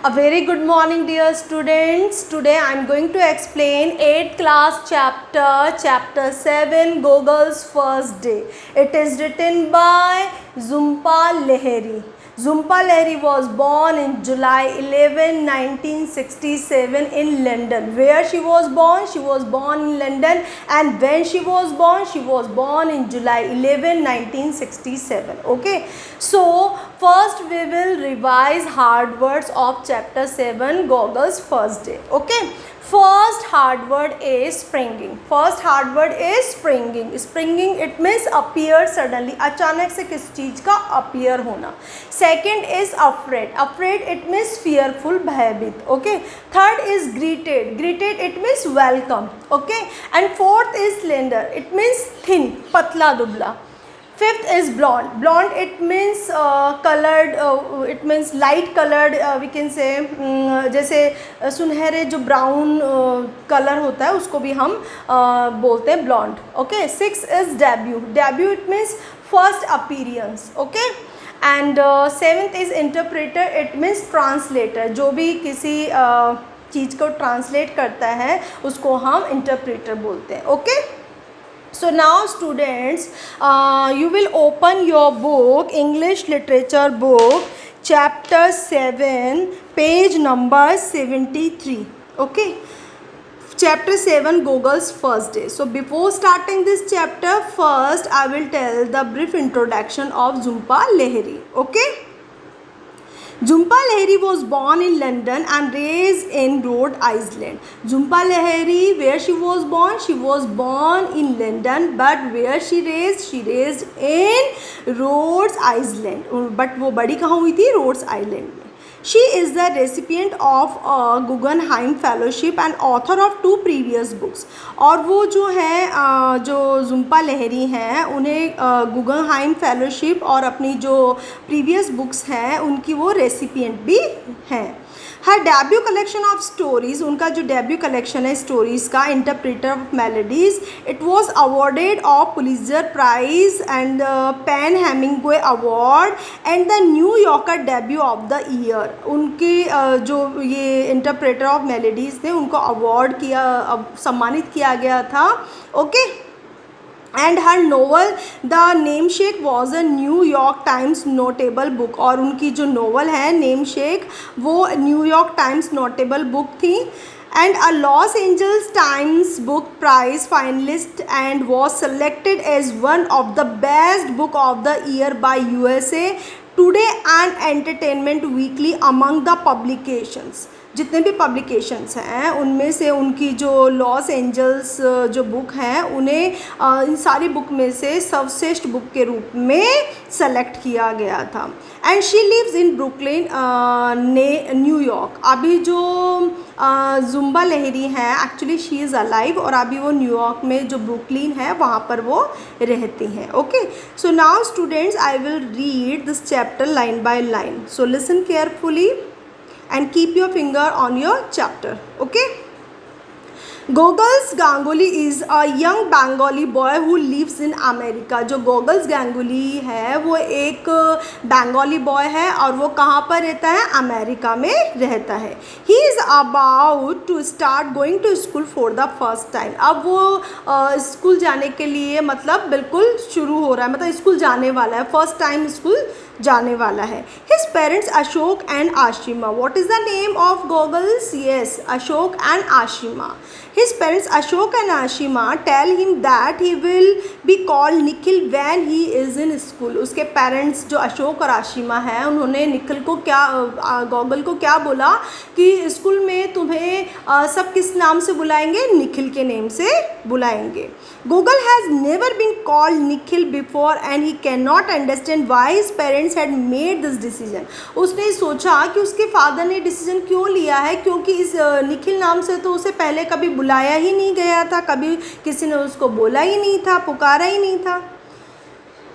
A very good morning dear students. Today I am going to explain 8th class chapter 7 Gogol's first day. It is written by Jhumpa Lahiri. Jhumpa Lahiri was born in July 11, 1967 in London. Where she was born? She was born in London, and when she was born in July 11, 1967. Okay. So first we will revise hard words of chapter 7 Gogol's first day. Okay. First hard word is springing. First hard word is springing. Springing it means appear suddenly. अचानक से किस चीज़ का appear होना. Second is afraid. Afraid it means fearful, भयभीत. Okay. Third is greeted. Greeted it means welcome. Okay. And fourth is slender. It means thin, पतला दुबला. Fifth is blonde. Blonde it means colored, it means light colored, we can say जैसे सुनहरे जो brown color होता है उसको भी हम बोलते हैं blonde. Okay. Sixth is debut. Debut it means first appearance. Okay. And seventh is interpreter. It means translator. जो भी किसी चीज़ को translate करता है उसको हम interpreter बोलते हैं. Okay. So now students, you will open your book, English literature book, chapter 7, page number 73. Okay. Chapter 7 Gogol's first day. So before starting this chapter, first I will tell the brief introduction of Jhumpa Lahiri. Okay. Jhumpa Lahiri was born in London and raised in Rhode Island. Jhumpa Lahiri, where she was born? She was born in London, but where she raised in Rhode Island. But वो बड़ी कहाँ हुई थी? Rhode Island में. She is the recipient of a Guggenheim Fellowship and author of 2 previous books. और वो जो है जो Jhumpa Lahiri हैं उन्हें Guggenheim Fellowship और अपनी जो previous books हैं उनकी वो recipient भी हैं. Her debut collection of stories, उनका जो debut collection है stories का Interpreter of Melodies, it was awarded of Pulitzer Prize and Penn Hemingway Award and the New Yorker debut of the year. उनकी जो ये Interpreter of Melodies थे उनको award किया सम्मानित किया गया था. Okay. And her novel The Namesake was a New York Times notable book. और उनकी जो novel है Namesake वो New York Times notable book थी. And a Los Angeles Times Book Prize finalist and was selected as one of the best book of the year by USA Today and Entertainment Weekly among the publications. जितने भी publications हैं उनमें से उनकी जो Los Angeles जो book हैं उन्हें इन सारी बुक में से सर्वश्रेष्ठ बुक के रूप में सेलेक्ट किया गया था. And she lives in Brooklyn New York. अभी जो जुम्बा लहरी हैं एक्चुअली शी इज़ अलाइव और अभी वो न्यूयॉर्क में जो ब्रुकलिन है वहाँ पर वो रहती हैं. Okay. So now students I will read this chapter line by line. So listen carefully and keep your finger on your chapter. Okay. Gogol's Ganguly is a young Bengali boy who lives in America. जो Gogol's Ganguly है वो एक Bengali boy है और वो कहाँ पर रहता है? अमेरिका में रहता है. He is about to start going to school for the first time. अब वो स्कूल जाने के लिए मतलब बिल्कुल शुरू हो रहा है, मतलब स्कूल जाने वाला है, फर्स्ट टाइम स्कूल जाने वाला है. His parents Ashok and Ashima. What is the name of Gogol's? Yes, Ashok and Ashima. His parents Ashok and Ashima tell him that he will be called Nikhil when he is in school. उसके parents जो अशोक और आशिमा हैं उन्होंने निखिल को क्या goggle को क्या बोला कि स्कूल में तुम्हें सब किस नाम से बुलाएंगे? निखिल के नेम से बुलाएंगे. Gogol has never been called Nikhil before and he cannot understand why his parents had made this decision. उसने सोचा कि उसके फादर ने डिसीजन क्यों लिया है, क्योंकि इस निखिल नाम से तो उसे पहले कभी बुलाया ही नहीं गया था, कभी किसी ने उसको बोला ही नहीं था, पुकारा ही नहीं था.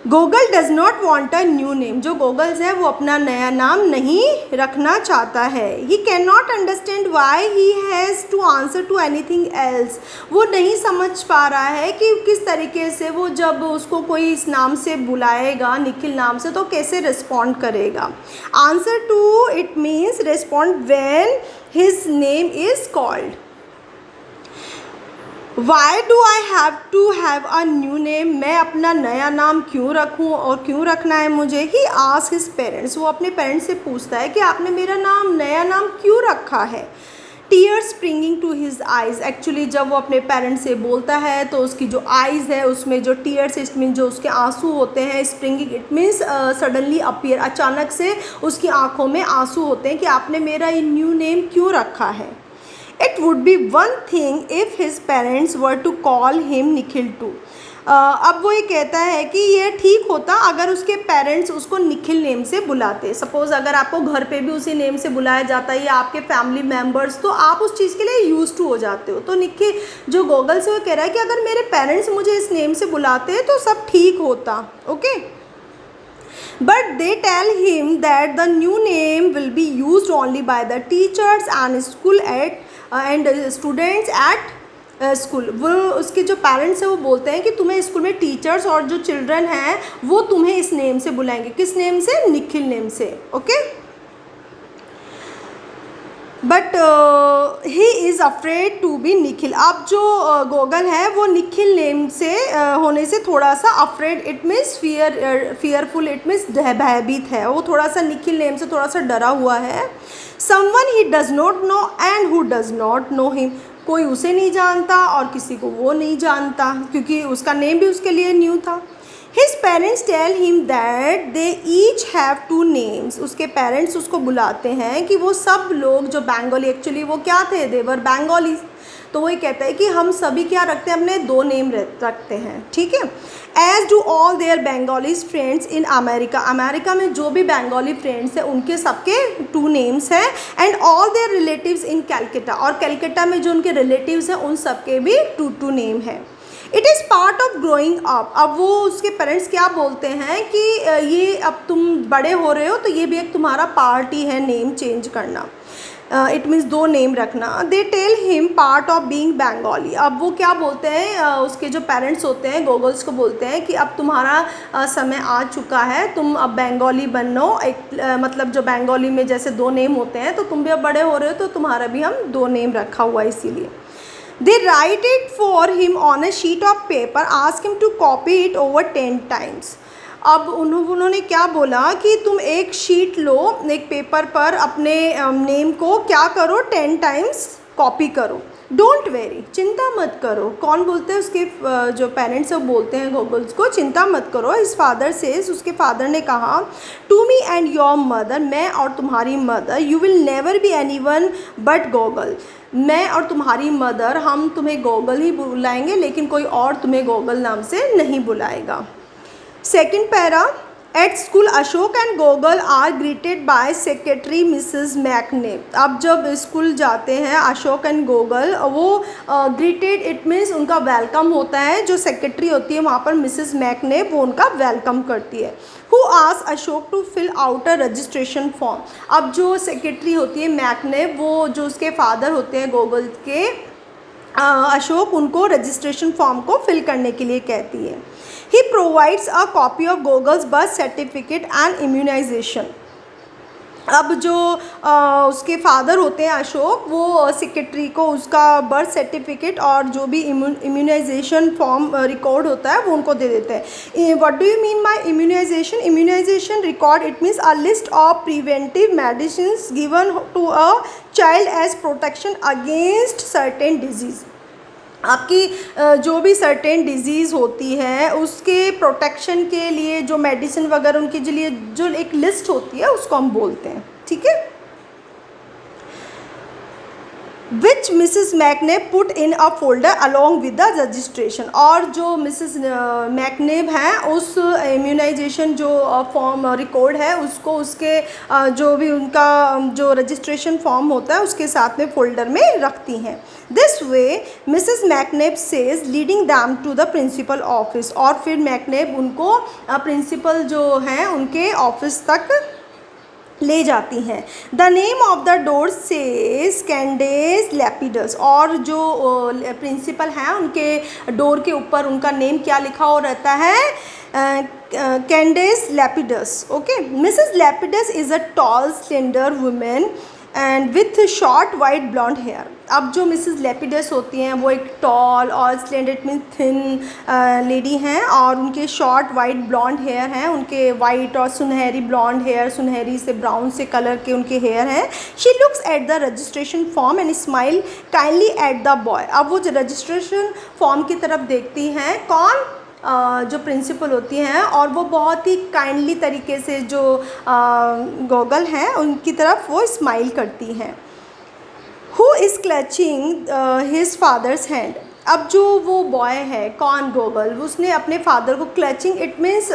Google does not want a new name, जो गूगल्स है वो अपना नया नाम नहीं रखना चाहता है। He can not understand why he has to answer to anything else, वो नहीं समझ पा रहा है कि किस तरीके से वो जब उसको कोई इस नाम से बुलाएगा, निखिल नाम से, तो कैसे रिस्पॉन्ड करेगा। Answer to it means respond when his name is called. Why do I have to have a new name, मैं अपना नया नाम क्यों रखूँ और क्यों रखना है मुझे। ही आस्क हिज पेरेंट्स, वो अपने पेरेंट्स से पूछता है कि आपने मेरा नया नाम क्यों रखा है। Tears springing to his eyes, actually जब वो अपने पेरेंट्स से बोलता है तो उसकी जो आइज़ है उसमें जो टीयर्स, इट मीन जो उसके आंसू होते हैं, springing it means suddenly appear, अचानक से उसकी आंखों में आंसू होते हैं कि आपने मेरा ये न्यू नेम क्यों रखा है। It would be one thing if his parents were to call him Nikhil too. अब वो ये कहता है कि ये ठीक होता अगर उसके पेरेंट्स उसको निखिल नेम से बुलाते। सपोज़ अगर आपको घर पे भी उसी नेम से बुलाया जाता है या आपके फैमिली मेम्बर्स, तो आप उस चीज़ के लिए यूज टू हो जाते हो। तो निखिल जो गूगल से वो कह रहा है कि अगर मेरे पेरेंट्स मुझे इस नेम से बुलाते तो सब ठीक होता। Okay, but they tell him that the new name will be used only by the teachers and school at and students at school. वो उसके जो पेरेंट्स हैं वो बोलते हैं कि तुम्हें स्कूल में टीचर्स और जो चिल्ड्रन हैं वो तुम्हें इस नेम से बुलाएंगे। किस नेम से? निखिल नेम से। Okay, but he is afraid to be Nikhil. अब जो गूगल है वो निखिल नेम से होने से थोड़ा सा afraid, it means fearful, it means भयभीत है। वो थोड़ा सा निखिल नेम से थोड़ा सा डरा हुआ है। Someone he does not know and who does not know him, कोई उसे नहीं जानता और किसी को वो नहीं जानता, क्योंकि उसका नेम भी उसके लिए न्यू था। His parents tell him that they each have two names. उसके पेरेंट्स उसको बुलाते हैं कि वो सब लोग जो बंगाली, एक्चुअली वो क्या थे, देवर बंगाली, तो वो ये कहता है कि हम सभी क्या रखते हैं, अपने दो नेम रखते हैं। ठीक है, as do all their Bengalis friends in America, America में जो भी बंगाली फ्रेंड्स हैं उनके सबके टू नेम्स हैं। And all their relatives in Calcutta, और कैलकाटा में जो उनके रिलेटिव्स हैं उन सबके भी टू नेम हैं। It is part of growing up, अब वो उसके पेरेंट्स क्या बोलते हैं कि ये अब तुम बड़े हो रहे हो तो ये भी एक तुम्हारा पार्ट ही है नेम चेंज करना, इट मीन्स दो नेम रखना। They tell him part of being Bengali, अब वो क्या बोलते हैं, उसके जो पेरेंट्स होते हैं गूगल्स को बोलते हैं कि अब तुम्हारा समय आ चुका है, तुम अब बंगाली बनो। एक मतलब जो बंगाली में जैसे दो नेम होते हैं, तो तुम भी अब बड़े हो रहे हो तो तुम्हारा भी हम दो नेम रखा हुआ है इसीलिए। They write it for him on a sheet of paper, ask him to copy it over 10 times. अब उन्होंने क्या बोला कि तुम एक शीट लो, एक पेपर पर अपने नेम को क्या करो, 10 टाइम्स कॉपी करो। डोंट वेरी, चिंता मत करो। कौन बोलते हैं, उसके जो पेरेंट्स हैं वो बोलते हैं गूगल्स को, चिंता मत करो। हिज फादर सेज, उसके फादर ने कहा, to me and your mother, मैं और तुम्हारी mother, you will never be anyone but Google, मैं और तुम्हारी मदर हम तुम्हें गूगल ही बुलाएंगे, लेकिन कोई और तुम्हें गूगल नाम से नहीं बुलाएगा। Second para, at school Ashoke and Gogol are greeted by secretary Mrs McNab. अब जब स्कूल जाते हैं अशोक एंड गूगल, वो ग्रीटेड इट मीन्स उनका वेलकम होता है, जो सेक्रेटरी होती है वहाँ पर मिसेस मैकने, वो उनका वेलकम करती है। Who ask Ashok to fill out a registration form, अब जो सेक्रेटरी होती है मैकने, वो जो उसके फादर होते हैं गूगल के अशोक, उनको रजिस्ट्रेशन फॉर्म को फिल करने के लिए कहती है। He provides a copy of Google's birth certificate and immunization. अब जो उसके फादर होते हैं अशोक, वो सेक्रेटरी को उसका बर्थ सर्टिफिकेट और जो भी इम्यूनाइजेशन फॉर्म रिकॉर्ड होता है वो उनको दे देते हैं। What do you mean by immunization? Immunization record it means a list of preventive medicines given to a child as protection against certain disease. आपकी जो भी सर्टेन डिजीज़ होती है उसके प्रोटेक्शन के लिए जो मेडिसिन वगैरह उनके लिए जो एक लिस्ट होती है उसको हम बोलते हैं। ठीक है, which Mrs McNab put in a folder along with the registration. और जो मिसिस मैकनेब हैं उस इम्यूनाइजेशन जो फॉर्म रिकॉर्ड है उसको उसके जो भी उनका जो रजिस्ट्रेशन फॉर्म होता है उसके साथ में फोल्डर में रखती हैं। This way Mrs McNab says leading them to the principal office. और फिर मैकनेब उनको प्रिंसिपल जो हैं उनके ऑफिस तक ले जाती हैं। The name of the door says Candace Lapidus. और जो प्रिंसिपल हैं उनके डोर के ऊपर उनका नेम क्या लिखा हो रहता है, Candace Lapidus. Okay, Mrs Lapidus is a tall slender woman and with short white blonde hair. अब जो मिसेस लैपिडस होती हैं वो एक टॉल और slender it mean thin lady हैं और उनके शॉर्ट वाइट ब्लॉन्ड हेयर हैं, उनके वाइट और सुनहरी ब्लॉन्ड हेयर, सुनहरी से ब्राउन से कलर के उनके हेयर हैं। She looks at the registration form and smile kindly at the boy. अब वो जो रजिस्ट्रेशन फॉर्म की तरफ देखती हैं, कौन, जो प्रिंसिपल होती हैं, और वो बहुत ही काइंडली तरीके से जो गॉगल हैं उनकी तरफ वो स्माइल करती हैं। Who is clutching his father's hand. अब जो वो बॉय है, कौन, गॉगल, उसने अपने फादर को clutching it means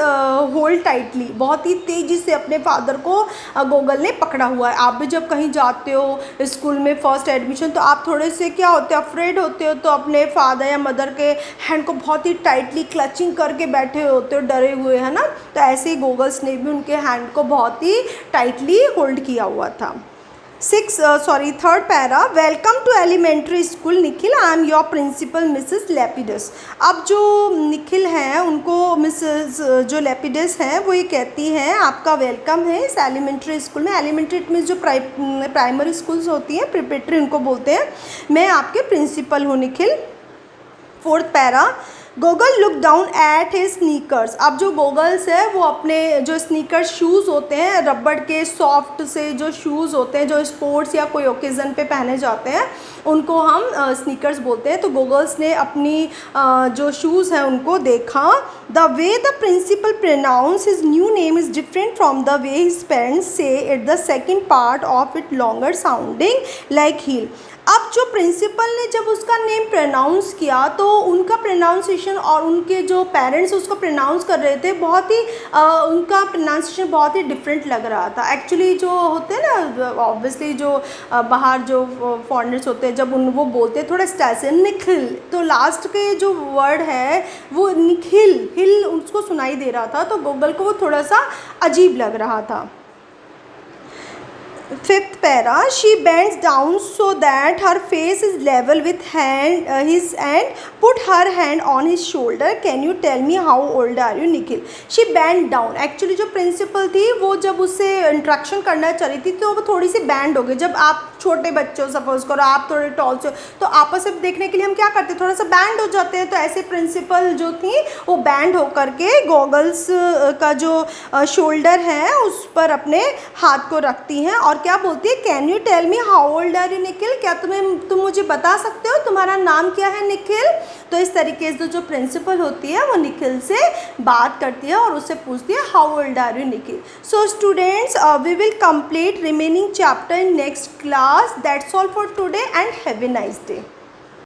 hold tightly, बहुत ही तेज़ी से अपने फादर को गॉगल ने पकड़ा हुआ है। आप भी जब कहीं जाते हो स्कूल में फर्स्ट एडमिशन तो आप थोड़े से क्या होते हो, अफ्रेड होते हो, तो अपने फादर या मदर के हैंड को बहुत ही टाइटली क्लचिंग करके बैठे होते हो, डरे हुए, है ना। तो ऐसे ही गॉगल्स ने भी उनके हैंड को बहुत ही टाइटली होल्ड किया हुआ था। Third para, welcome to elementary school Nikhil, I am your principal Mrs Lapidus. अब जो निखिल हैं उनको मिसेस जो लैपिडस हैं वो ये कहती हैं आपका वेलकम है इस एलिमेंट्री स्कूल में। एलिमेंट्री इट मीन्स जो प्राइमरी स्कूल्स होती हैं, प्रिपरेटरी उनको बोलते हैं। मैं आपके प्रिंसिपल हूँ Nikhil. Fourth para, goggle look down at his sneakers. अब जो गॉगल्स है वो अपने जो स्नीकर्स शूज़ होते हैं, रबड़ के सॉफ्ट से जो शूज़ होते हैं जो स्पोर्ट्स या कोई ओकेज़न पे पहने जाते हैं उनको हम स्नीकर्स बोलते हैं। तो गॉगल्स ने अपनी जो शूज़ हैं उनको देखा। The way the principal pronounce his new name is different from the way his parents say it, the second part of it longer sounding like heel. अब जो प्रिंसिपल ने जब उसका नेम प्रोनाउंस किया तो उनका प्रोनाउंसिएशन और उनके जो पेरेंट्स उसको प्रोनाउंस कर रहे थे बहुत ही उनका प्रोनाउंसिएशन बहुत ही डिफरेंट लग रहा था। एक्चुअली जो होते हैं ना, ऑब्वियसली जो बाहर जो फॉरेनर्स होते हैं जब वो बोलते हैं थोड़ा स्टाइल से निखिल, तो लास्ट के जो वर्ड है वो निखिल हिल उसको सुनाई दे रहा था, तो गॉगल को वो थोड़ा सा अजीब लग रहा था। Fifth para, she bends down so that her face is level with his and put her hand on his shoulder. Can you tell me how old are you, Nikhil? She bent down. Actually जो principal थी वो जब उससे interaction करना चाह रही थी तो वो थोड़ी सी बैंड हो गई। जब आप छोटे बच्चे हो, सपोज करो आप थोड़े टॉल से, तो आपस में देखने के लिए हम क्या करते हैं, थोड़ा सा बैंड हो जाते हैं। तो ऐसे प्रिंसिपल जो थी वो बैंड होकर के गॉगल्स का जो शोल्डर है उस पर अपने हाथ को रखती हैं और क्या बोलती है, can you tell me how old are you Nikhil, क्या तुम मुझे बता सकते हो तुम्हारा नाम क्या है निखिल। तो इस तरीके से जो प्रिंसिपल होती है वो निखिल से बात करती है और उससे पूछती है how old are you Nikhil. So students, we will complete remaining chapter in next class. That's all for today and have a nice day.